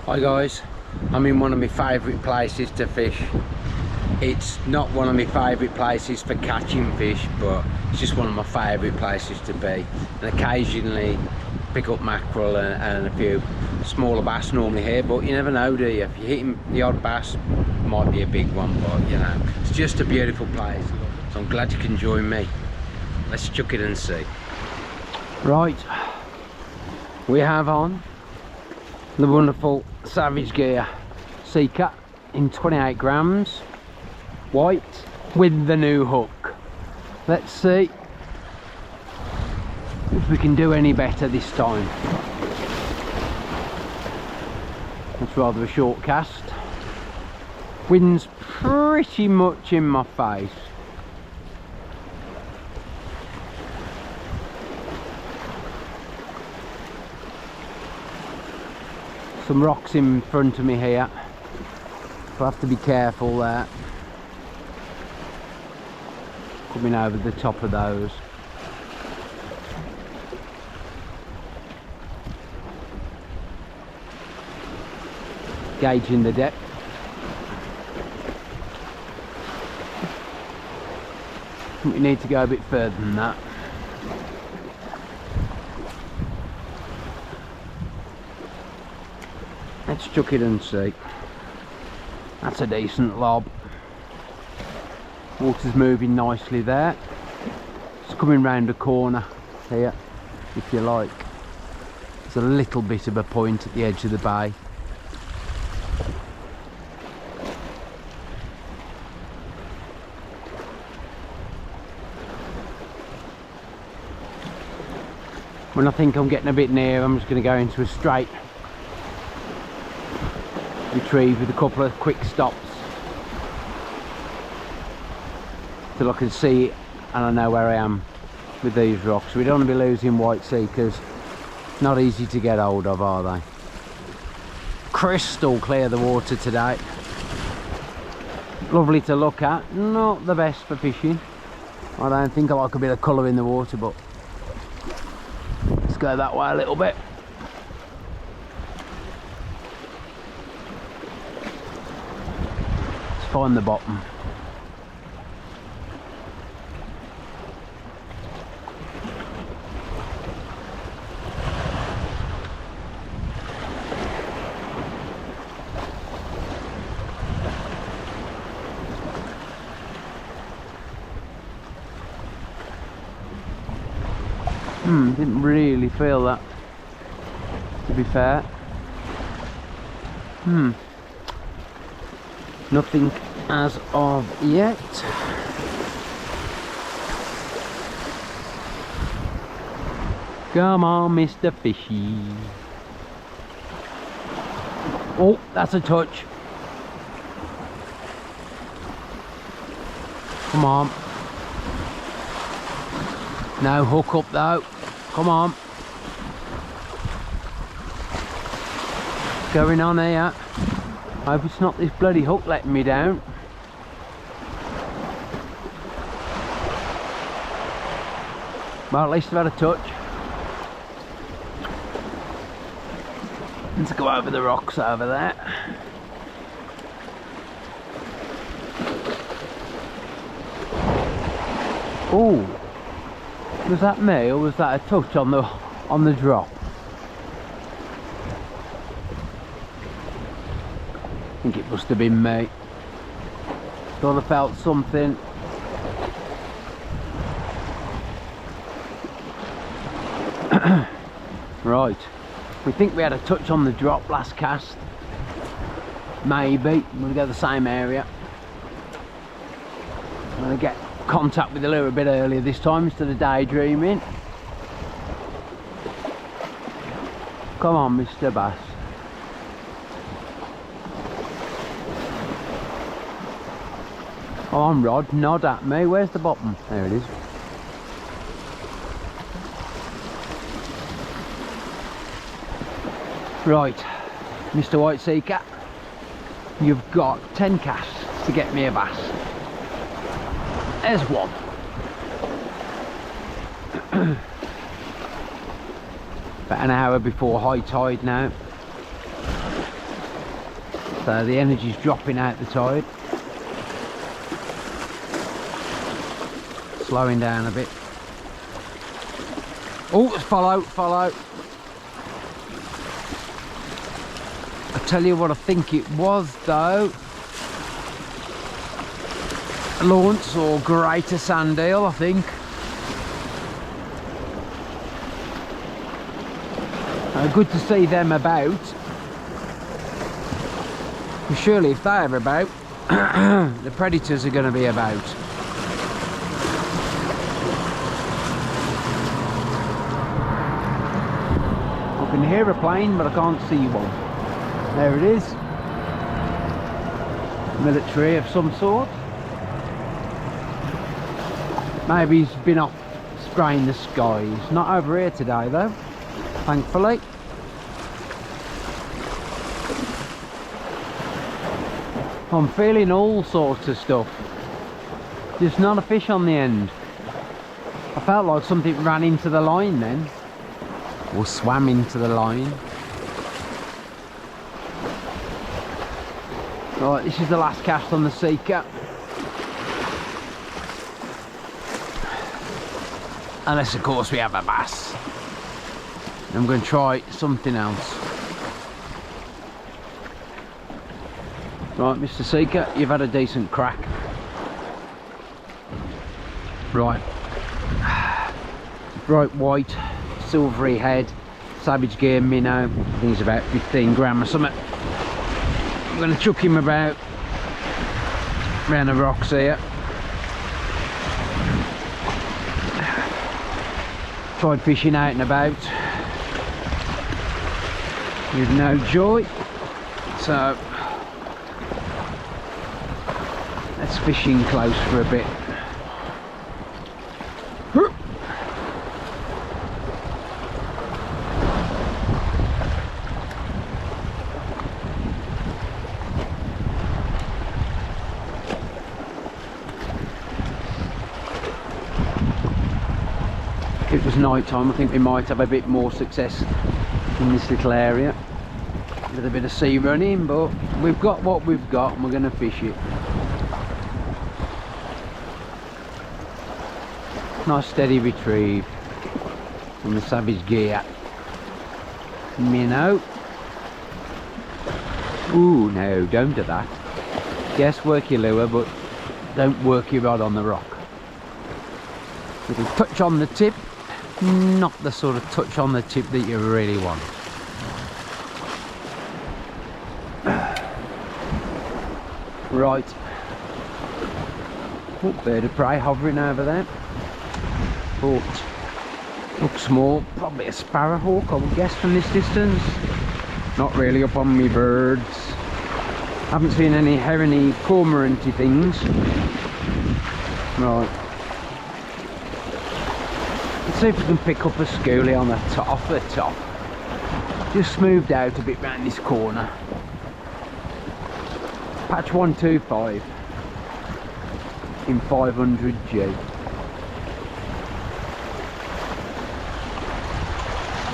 Hi guys, I'm in one of my favourite places to fish. It's not one of my favourite places for catching fish, but it's just one of my favourite places to be. And occasionally pick up mackerel and a few smaller bass normally here, but you never know, do you? If you're hitting the odd bass, might be a big one, but you know, it's just a beautiful place. So I'm glad you can join me. Let's chuck it and see. Right, we have on the wonderful Savage Gear Sea Cat in 28 grams, white with the new hook. Let's see if we can do any better this time. That's rather a short cast. Wind's pretty much in my face. Some rocks in front of me here, so I have to be careful there. Coming over the top of those. Gauging the depth. We need to go a bit further than that. Let's chuck it and see. That's a decent lob. Water's moving nicely there. It's coming round a corner here, if you like. There's a little bit of a point at the edge of the bay. When I think I'm getting a bit near, I'm just going to go into a straight retrieve with a couple of quick stops till I can see it and I know where I am with these rocks. We don't want to be losing white seekers. Not easy to get hold of, are they? Crystal clear the water today. Lovely to look at. Not the best for fishing. I don't think I like a bit of colour in the water, but let's go that way a little bit. Find the bottom. Didn't really feel that, to be fair. Nothing as of yet. Come on, Mr. Fishy. Oh, that's a touch. Come on. No hook up though. Come on. What's going on here? I hope it's not this bloody hook letting me down. Well, at least I've had a touch. Let's go over the rocks over there. Oh, was that me or was that a touch on the drop? I think it must have been me. Thought I felt something. Right, we think we had a touch on the drop last cast. Maybe. I'm going to go the same area. I'm going to get contact with the lure a bit earlier this time instead of daydreaming. Come on, Mr. Bass. Come on, Rod, nod at me. Where's the bottom? There it is. Right, Mr. White Sea Cat, you've got 10 casts to get me a bass. There's one. About an hour before high tide now. So the energy's dropping out the tide. Slowing down a bit. Oh, follow. I tell you what I think it was though. Lawrence or greater sand eel, I think. Good to see them about. Surely if they're about, the predators are going to be about. I can hear a plane, but I can't see one. There it is. Military of some sort. Maybe he's been off spraying the skies. Not over here today though, thankfully. I'm feeling all sorts of stuff. Just not a fish on the end. I felt like something ran into the line then. Or swam into the line. Right, this is the last cast on the Seeker. Unless of course we have a bass. I'm going to try something else. Right, Mr. Seeker, you've had a decent crack. Right. Bright white, silvery head, savage gear minnow. I think he's about 15 gram or something. I'm going to chuck him about around the rocks here. Tried fishing out and about with no joy, so let's fish in close for a bit. If it was night time, I think we might have a bit more success in this little area with a bit of sea running, but we've got what we've got and we're going to fish it. Nice steady retrieve from the savage gear minnow. Ooh, no, don't do that. Yes, work your lure, but don't work your rod on the rock. It'll touch on the tip, not the sort of touch on the tip that you really want. Right. Oh, bird of prey hovering over there. But looks small, probably a sparrowhawk I would guess from this distance. Not really up on me birds. Haven't seen any herony, cormoranty things. Right. Let's see if we can pick up a schoolie on the top, off the top. Just smoothed out a bit round this corner. Patch 125 in 500G.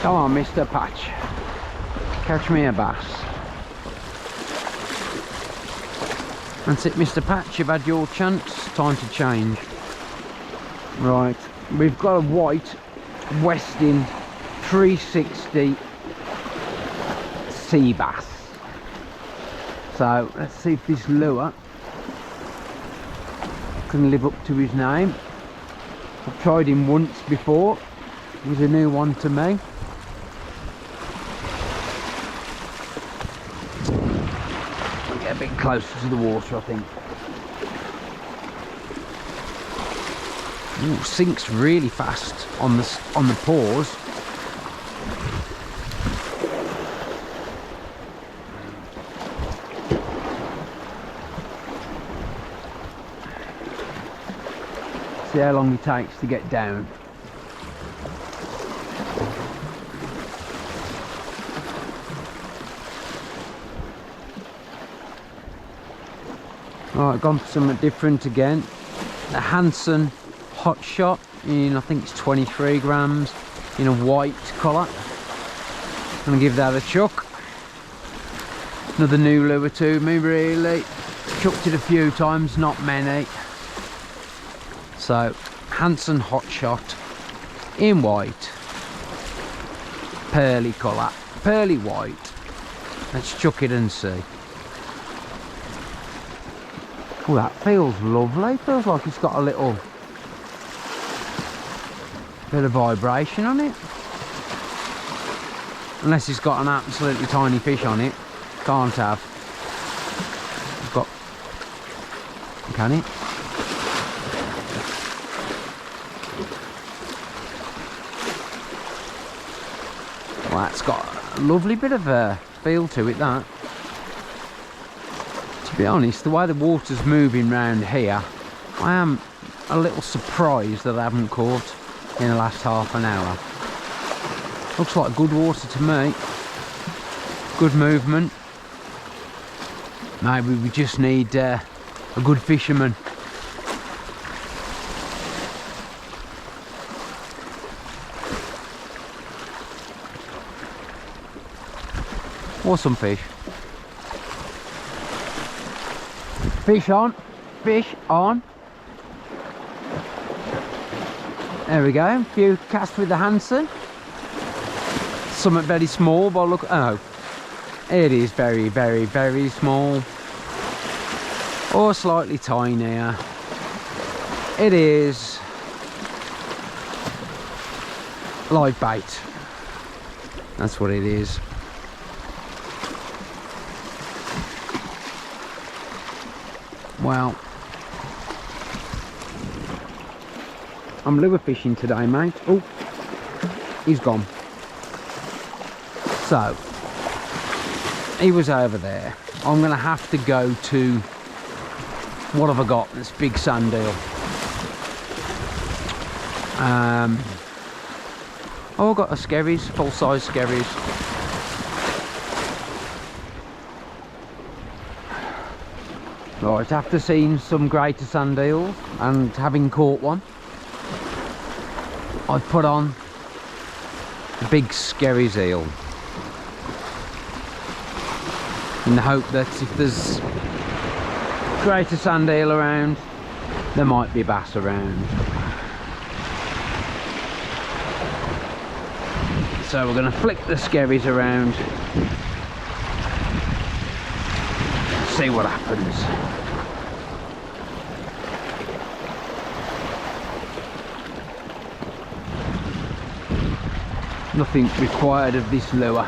Come on, Mr. Patch. Catch me a bass. That's it, Mr. Patch. You've had your chance. Time to change. Right. We've got a white Westin 360 sea bass. So let's see if this lure can live up to his name. I've tried him once before. He's a new one to me. I'll get a bit closer to the water, I think. Ooh, sinks really fast on the pause. See how long it takes to get down. Alright, gone for something different again. A Hansen Hot Shot in, I think it's 23 grams in a white colour. I'm gonna give that a chuck. Another new lure to me, really. Chucked it a few times, not many. So, Hanson Hot Shot in white. Pearly colour, pearly white. Let's chuck it and see. Oh, that feels lovely. Feels like it's got a little bit of vibration on it. Unless it's got an absolutely tiny fish on it. Can't have. I've got... Can it? Well, that's got a lovely bit of a feel to it, that. To be honest, the way the water's moving round here, I am a little surprised that I haven't caught in the last half an hour. Looks like good water to me. Good movement. Maybe we just need a good fisherman. Or some fish. Fish on. Fish on. There we go. A few casts with the Hanson. Something very small, but look. Oh. It is very, very, very small. Or slightly tinier. It is live bait. That's what it is. Well, I'm lure fishing today, mate. Oh, he's gone. So, he was over there. I'm going to have to go to, what have I got? This big sand eel. Oh, I've got a skerries, full-size skerries. Right, after seeing some greater sand eels and having caught one, I've put on a big skerries eel, in the hope that if there's greater sand eel around, there might be bass around. So we're going to flick the skerries around, see what happens. Nothing required of this lure.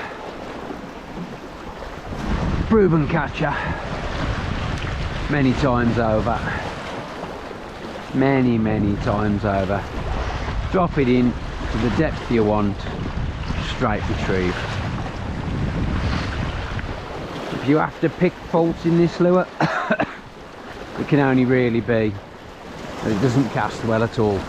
Proven catcher many times over. Many times over. Drop it in to the depth you want, straight retrieve. If you have to pick faults in this lure, it can only really be that it doesn't cast well at all.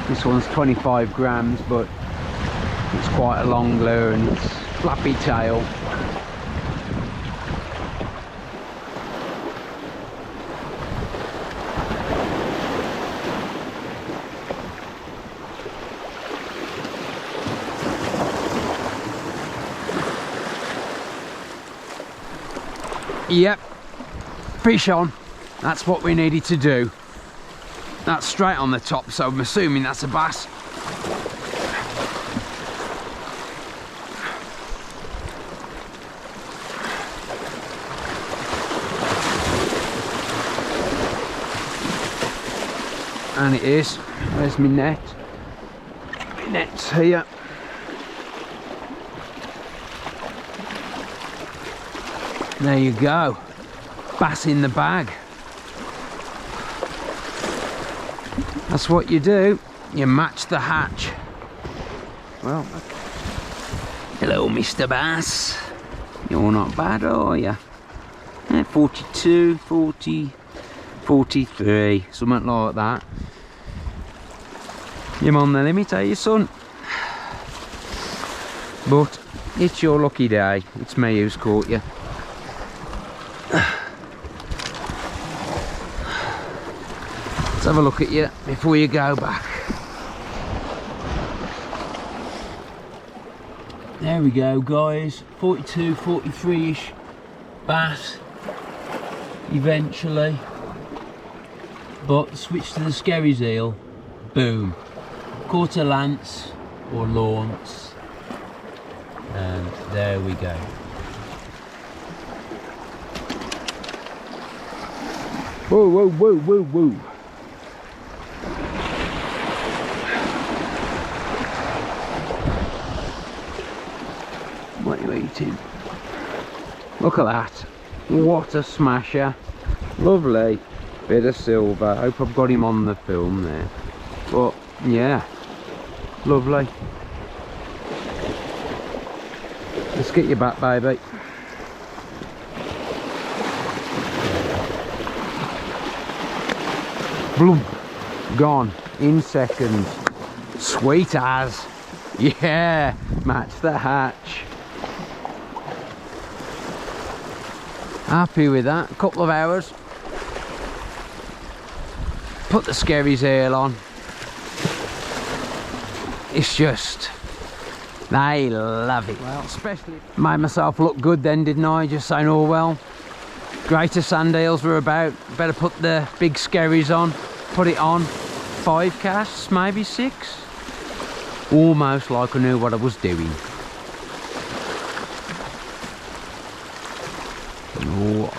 This one's 25 grams, but it's quite a long lure and it's flappy tail. Yep, fish on. That's what we needed to do. That's straight on the top, so I'm assuming that's a bass. And it is. Where's my net? My net's here. There you go. Bass in the bag. That's what you do. You match the hatch. Well, hello, Mr. Bass. You're not bad, are you? 42, 40, 43, something like that. You're on the limit, are you, son? But it's your lucky day. It's me who's caught you. Let's have a look at you before you go back. There we go, guys. 42, 43-ish bass eventually. But switch to the skerries eel. Boom. Quarter lance or launce. And there we go. Whoa, whoa, whoa, whoa, whoa. What are you eating? Look at that. What a smasher. Lovely bit of silver. Hope I've got him on the film there. But yeah, lovely. Let's get you back, baby. Boom. Gone in seconds. Sweet as. Yeah, match the hatch. Happy with that. A couple of hours. Put the skerries eel on. It's just, they love it. Well, especially made myself look good then, didn't I? Just saying, oh well, greater sand eels were about. Better put the big skerries on. Put it on. 5 casts, maybe 6. Almost like I knew what I was doing. Oh,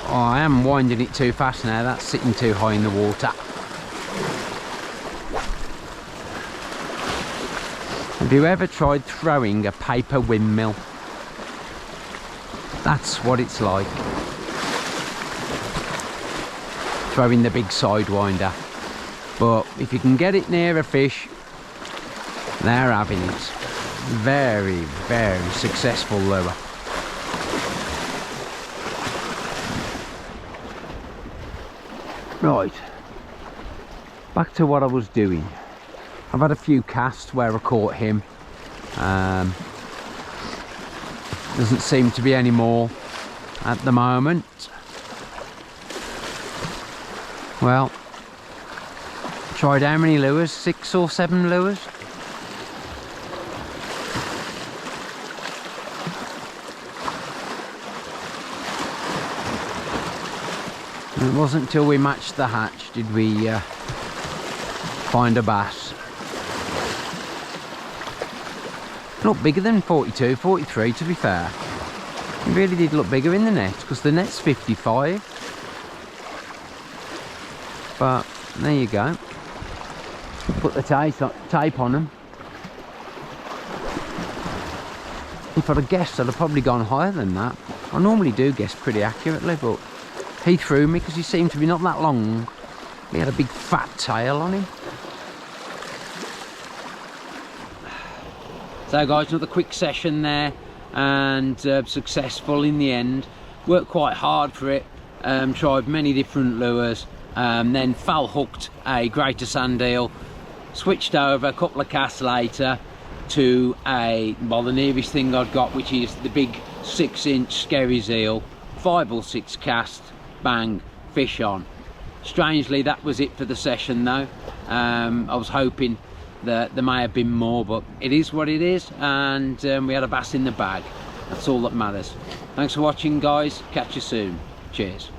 I am winding it too fast now. That's sitting too high in the water. Have you ever tried throwing a paper windmill? That's what it's like. Throwing the big sidewinder. But if you can get it near a fish, they're having it. Very, very successful lure. Right, back to what I was doing. I've had a few casts where I caught him. Doesn't seem to be any more at the moment. Well, tried how many lures? 6 or 7 lures? It wasn't until we matched the hatch did we find a bass. Not bigger than 42, 43 to be fair. It really did look bigger in the net because the net's 55. But there you go. Put the tape on them. If I'd have guessed, I'd have probably gone higher than that. I normally do guess pretty accurately, but he threw me because he seemed to be not that long. He had a big fat tail on him. So guys, another quick session there, and successful in the end. Worked quite hard for it. Tried many different lures. Then foul hooked a greater sand eel. Switched over a couple of casts later to the nearest thing I'd got, which is the big 6-inch skerries eel. 5 or 6 casts. Bang, fish on. Strangely, that was it for the session though. I was hoping that there may have been more, but it is what it is, and we had a bass in the bag. That's all that matters. Thanks for watching, guys. Catch you soon. Cheers.